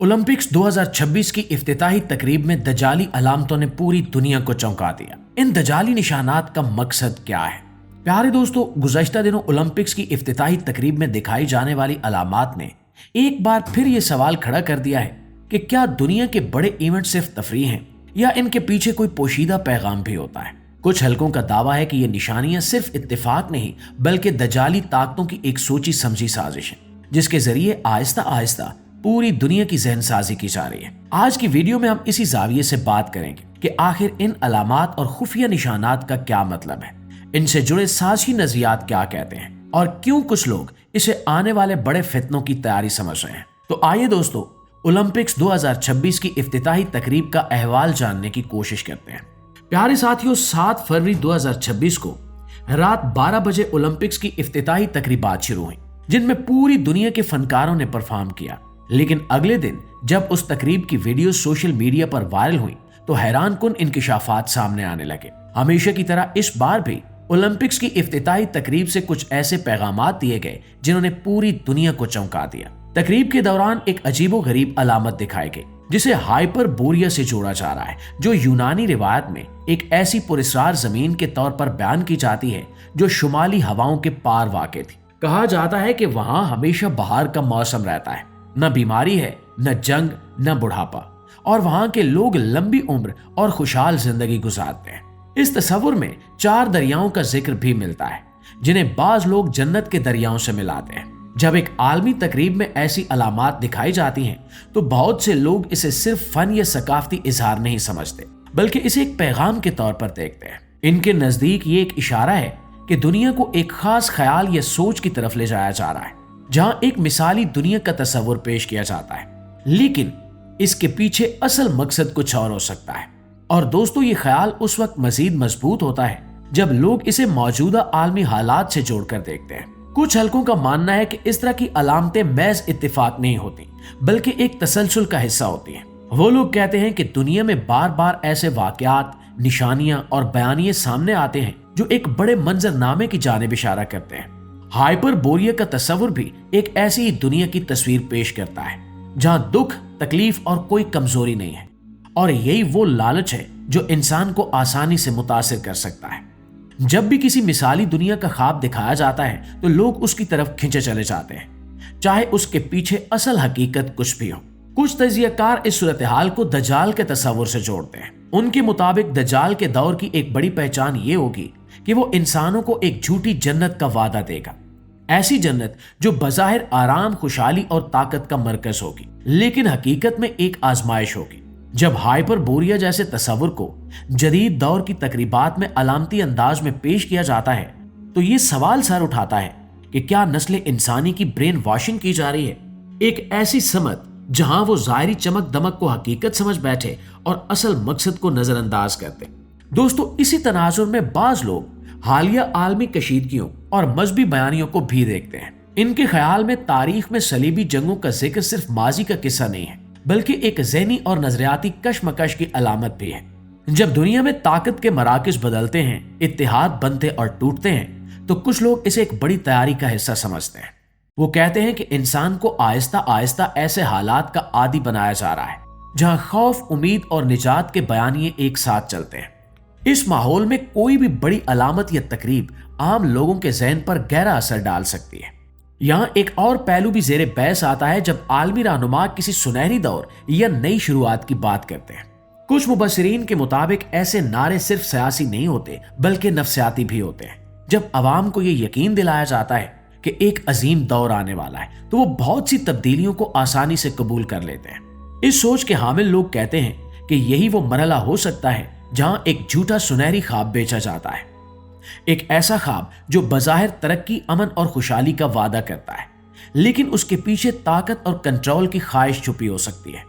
Olympics 2026 की इफ्तिताही तकरीब में दजाली अलामतों ने पूरी दुनिया को चौंका दिया। इन दजाली निशानात का मकसद क्या है? प्यारे दोस्तों, गुज़श्ता दिनों ओलंपिक्स की इफ्तिताही तकरीब में दिखाई जाने वाली अलामात ने एक बार फिर ये सवाल खड़ा कर दिया है कि क्या दुनिया के बड़े इवेंट सिर्फ तफरीह हैं या इनके पीछे कोई पोशीदा पैगाम भी होता है। कुछ हलकों का दावा है कि ये निशानियां सिर्फ इत्तेफाक नहीं बल्कि दजाली ताकतों की एक सोची समझी साजिश है, जिसके जरिए आहिस्ता आहिस्ता पूरी दुनिया की जहनसाजी की जा रही है। आज की वीडियो में हम इसी जाविये से बात करेंगे कि आखिर इन अलामात और खुफिया निशानात का क्या मतलब है, इनसे जुड़े साजिशी नजरियात क्या कहते हैं और क्यों कुछ लोग इसे आने वाले बड़े फितनों की तैयारी समझ रहे हैं। तो आइए दोस्तों, ओलंपिक्स 2026 की इफ्तिताही तकरीब का अहवाल जानने की कोशिश करते हैं। प्यारे साथियों, 7 फरवरी 2026 को रात 12 बजे ओलंपिक्स की इफ्तिताही तकरीबात शुरू हुई, जिनमें पूरी दुनिया के फनकारों ने परफॉर्म किया। लेकिन अगले दिन जब उस तकरीब की वीडियो सोशल मीडिया पर वायरल हुई तो हैरान कुन इंकिशाफात सामने आने लगे। हमेशा की तरह इस बार भी ओलंपिक्स की इफ्तिताही तकरीब से कुछ ऐसे पैगामात दिए गए जिन्होंने पूरी दुनिया को चौंका दिया। तकरीब के दौरान एक अजीबोगरीब अलामत दिखाई गई जिसे हाइपरबोरिया से जोड़ा जा रहा है, जो यूनानी रिवायत में एक ऐसी पुरस्कार जमीन के तौर पर बयान की जाती है जो शुमाली हवाओं के पार वाक़ थी। कहा जाता है कि वहां हमेशा बहार का मौसम रहता है, न बीमारी है, न जंग, न बुढ़ापा, और वहां के लोग लंबी उम्र और खुशहाल जिंदगी गुजारते हैं। इस तस्वुर में 4 दरियाओं का जिक्र भी मिलता है जिन्हें बाज लोग जन्नत के दरियाओं से मिलाते हैं। जब एक आलमी तकरीब में ऐसी अलामात दिखाई जाती हैं तो बहुत से लोग इसे सिर्फ फन या सकाफती इजहार नहीं समझते बल्कि इसे एक पैगाम के तौर पर देखते हैं। इनके नजदीक ये एक इशारा है कि दुनिया को एक खास ख्याल या सोच की तरफ ले जाया जा रहा है, जहां एक मिसाली दुनिया का तस्वुर पेश किया जाता है, लेकिन इसके पीछे असल मकसद कुछ और हो सकता है। और दोस्तों, ये ख्याल उस वक्त मजीद मजबूत होता है जब लोग इसे मौजूदा आलमी हालात से जोड़कर देखते हैं। कुछ हलकों का मानना है कि इस तरह की अलामतें महज इत्तेफाक नहीं होती बल्कि एक तसलसल का हिस्सा होती हैं। वो लोग कहते हैं कि दुनिया में बार बार ऐसे वाकयात, निशानियां और बयानिए सामने आते हैं जो एक बड़े मंजरनामे की जानिब इशारा करते हैं। हाइपरबोरिया का तस्वुर भी एक ऐसी ही दुनिया की तस्वीर पेश करता है जहां दुख, तकलीफ और कोई कमजोरी नहीं है, और यही वो लालच है जो इंसान को आसानी से मुतासिर कर सकता है। जब भी किसी मिसाली दुनिया का ख्वाब दिखाया जाता है तो लोग उसकी तरफ खिंचे चले जाते हैं, चाहे उसके पीछे असल हकीकत कुछ भी हो। कुछ तजियाकार इस सूरत हाल को दज्जाल के तस्वुर से जोड़ते हैं। उनके मुताबिक दज्जाल के दौर की एक बड़ी पहचान ये होगी कि वो इंसानों को एक झूठी जन्नत का वादा देगा, ऐसी जन्नत जो बज़ाहिर आराम, खुशहाली और ताकत का मरकज होगी, लेकिन हकीकत में एक आजमाइश होगी। जब हाइपरबोरिया जैसे तस्वुर को जदीद दौर की तकरीबात में अलामती अंदाज में पेश किया जाता है तो ये सवाल सर उठाता है कि क्या नस्ल इंसानी की ब्रेन वॉशिंग की जा रही है, एक ऐसी समत जहां वो ज़ाहिरी चमक दमक को हकीकत समझ बैठे और असल मकसद को नजरअंदाज करते। दोस्तों, इसी तनाजुर में बाज लोग हालिया आलमी कशीदगियों और मजहबी बयानियों को भी देखते हैं। इनके ख्याल में तारीख में सलीबी जंगों का जिक्र सिर्फ माजी का किस्सा नहीं है बल्कि एक ज़हनी और नजरियाती कशमकश की अलामत भी है। जब दुनिया में ताकत के मराकज बदलते हैं, इत्तेहाद बनते और टूटते हैं, तो कुछ लोग इसे एक बड़ी तैयारी का हिस्सा समझते हैं। वो कहते हैं कि इंसान को आहिस्ता आहिस्ता ऐसे हालात का आदी बनाया जा रहा है जहां खौफ, उम्मीद और निजात के बयानिए एक साथ चलते हैं। इस माहौल में कोई भी बड़ी अलामत या तकरीब आम लोगों के ज़हन पर गहरा असर डाल सकती है। यहाँ एक और पहलू भी ज़ेरे बहस आता है जब आलमी रहनुमा किसी सुनहरी दौर या नई शुरुआत की बात करते हैं। कुछ मुबस्सिरीन के मुताबिक ऐसे नारे सिर्फ सियासी नहीं होते बल्कि नफ्सियाती भी होते हैं। जब अवाम को ये यकीन दिलाया जाता है कि एक अजीम दौर आने वाला है तो वो बहुत सी तब्दीलियों को आसानी से कबूल कर लेते हैं। इस सोच के हामिल लोग कहते हैं कि यही वो मरहला हो सकता है जहां एक झूठा सुनहरी ख्वाब बेचा जाता है, एक ऐसा ख्वाब जो बज़ाहिर तरक्की, अमन और खुशहाली का वादा करता है, लेकिन उसके पीछे ताकत और कंट्रोल की ख्वाहिश छुपी हो सकती है।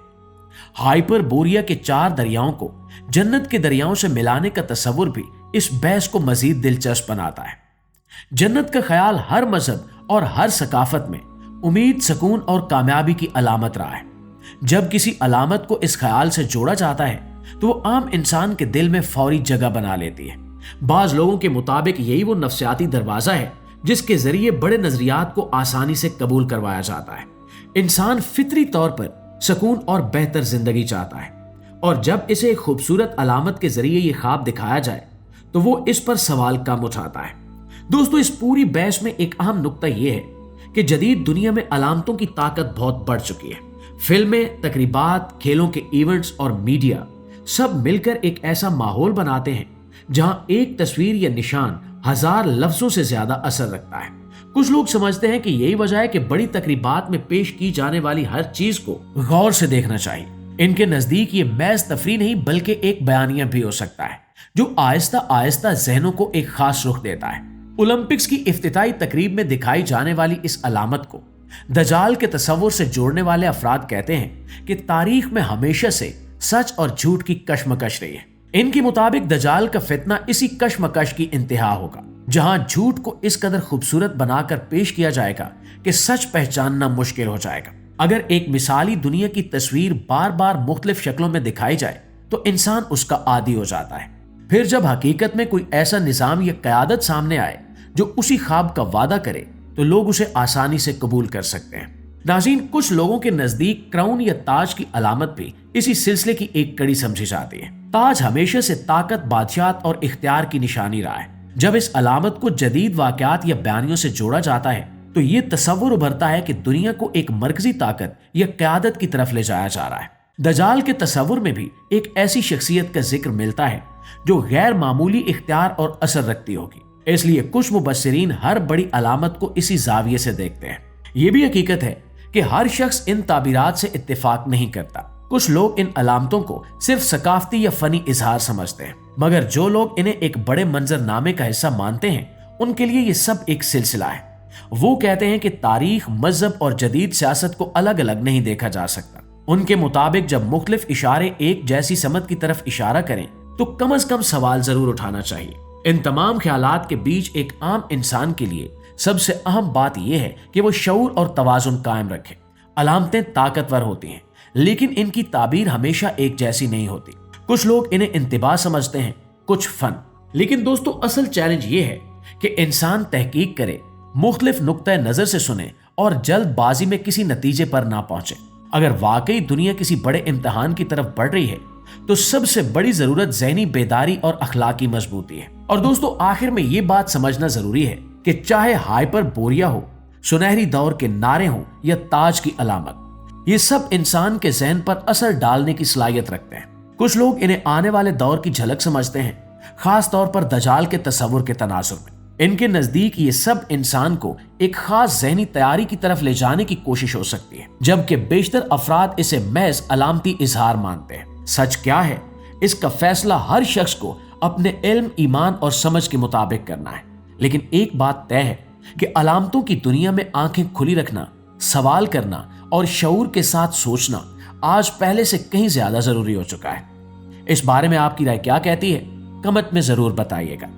हाइपरबोरिया के 4 दरियाओं को जन्नत के दरियाओं से मिलाने का तस्वुर भी इस बहस को मजीद दिलचस्प बनाता है। जन्नत का ख्याल हर मजहब और हर सकाफत में उम्मीद, सुकून और कामयाबी की अलामत रहा है। जब किसी अलामत को इस ख्याल से जोड़ा जाता है तो वो आम इंसान के दिल में फौरी जगह बना लेती है। बाज लोगों के मुताबिक यही वो नफ्सियाती दरवाजा है जिसके जरिए बड़े नजरियात को आसानी से कबूल करवाया जाता है। इंसान फितरी तौर पर सुकून और बेहतर जिंदगी चाहता है, और जब इसे एक खूबसूरत अलामत के जरिए ये ख्वाब दिखाया जाए तो वो इस पर सवाल कम उठाता है। दोस्तों, इस पूरी बहस में एक अहम नुक्ता यह है कि जदीद दुनिया में अलामतों की ताकत बहुत बढ़ चुकी है। फिल्में, तकरीबात, खेलों के इवेंट्स और मीडिया सब मिलकर एक ऐसा माहौल बनाते हैं जहां एक तस्वीर या निशान हजार लफ्जों से ज्यादा असर रखता है। कुछ लोग समझते हैं कि यही वजह है कि बड़ी तकरीबात में पेश की जाने वाली हर चीज को गौर से देखना चाहिए। इनके नजदीक ये महज तफरीह नहीं बल्कि एक बयानिया भी हो सकता है जो आहिस्ता आहिस्ता जहनों को एक खास रुख देता है। ओलंपिक्स की इफ्तिताई तकरीब में दिखाई जाने वाली इस अलामत को दजाल के तस्वुर से जोड़ने वाले अफराद कहते हैं कि तारीख में हमेशा से सच और झूठ की कशमकश रही है। इनके मुताबिक दजाल का फितना इसी कशमकश की इंतहा होगा, जहां झूठ को इस कदर खूबसूरत बनाकर पेश किया जाएगा कि सच पहचानना मुश्किल हो जाएगा। अगर एक मिसाली दुनिया की तस्वीर बार बार मुख्तलिफ शक्लों में दिखाई जाए तो इंसान उसका आदी हो जाता है। फिर जब हकीकत में कोई ऐसा निजाम या क़यादत सामने आए जो उसी ख्वाब का वादा करे तो लोग उसे आसानी से कबूल कर सकते हैं। नाज़रीन, कुछ लोगों के नजदीक क्राउन या ताज की अलामत भी इसी सिलसिले की एक कड़ी समझी जाती है। ताज हमेशा से ताकत, बादशाहत और इख्तियार की निशानी रहा है। जब इस अलामत को जदीद वाक़यात या बयानियों से जोड़ा जाता है तो ये तस्वुर उभरता है कि दुनिया को एक मरकजी ताकत या क़यादत की तरफ ले जाया जा रहा है। दजाल के तस्वुर में भी एक ऐसी शख्सियत का जिक्र मिलता है जो गैर मामूली इख्तियार और असर रखती होगी। इसलिए कुछ मुबस्सिरीन हर बड़ी अलामत को इसी जाविये से देखते हैं। ये भी हकीकत है कि हर शख्स इन ताबीरात से इत्तेफाक नहीं करता। कुछ लोग इन अलामतों को सिर्फ सकाफती या फनी इजहार समझते हैं, मगर जो लोग इन्हें एक बड़े मंजरनामे का हिस्सा मानते हैं उनके लिए ये सब एक सिलसिला है। वो कहते हैं कि तारीख, मजहब और जदीद सियासत को अलग अलग नहीं देखा जा सकता। उनके मुताबिक जब मुख्तलिफ इशारे एक जैसी समत की तरफ इशारा करें तो कम से कम सवाल जरूर उठाना चाहिए। इन तमाम ख्यालात के बीच एक आम इंसान के लिए सबसे अहम बात यह है कि वो शऊर और तवाजुन कायम रखे। अलामतें ताकतवर होती हैं लेकिन इनकी ताबीर हमेशा एक जैसी नहीं होती। कुछ लोग इन्हें इंतबाह समझते हैं, कुछ फन। लेकिन दोस्तों, असल चैलेंज ये है कि इंसान तहकीक करे, मुख्तलिफ नुक्ता नजर से सुने और जल्दबाजी में किसी नतीजे पर ना पहुंचे। अगर वाकई दुनिया किसी बड़े इम्तिहान की तरफ बढ़ रही है तो सबसे बड़ी जरूरत ज़हनी बेदारी और अखलाकी मजबूती है। और दोस्तों, आखिर में ये बात समझना जरूरी है कि चाहे हाइपर बोरिया हो, सुनहरी दौर के नारे हो या ताज की अलामत, ये सब इंसान के जहन पर असर डालने की सलाहियत रखते हैं। कुछ लोग इन्हें आने वाले दौर की झलक समझते हैं, खास तौर पर दजाल के तस्वुर के तनासुर में। इनके नजदीक ये सब इंसान को एक खास ज़हनी तैयारी की तरफ ले जाने की कोशिश हो सकती है, जबकि बेशतर अफराद इसे महज अलामती इजहार मानते हैं। सच क्या है, इसका फैसला हर शख्स को अपने इल्म, ईमान और समझ के मुताबिक करना है। लेकिन एक बात तय है कि अलामतों की दुनिया में आंखें खुली रखना, सवाल करना और शऊर के साथ सोचना आज पहले से कहीं ज्यादा जरूरी हो चुका है। इस बारे में आपकी राय क्या कहती है? कमेंट में जरूर बताइएगा।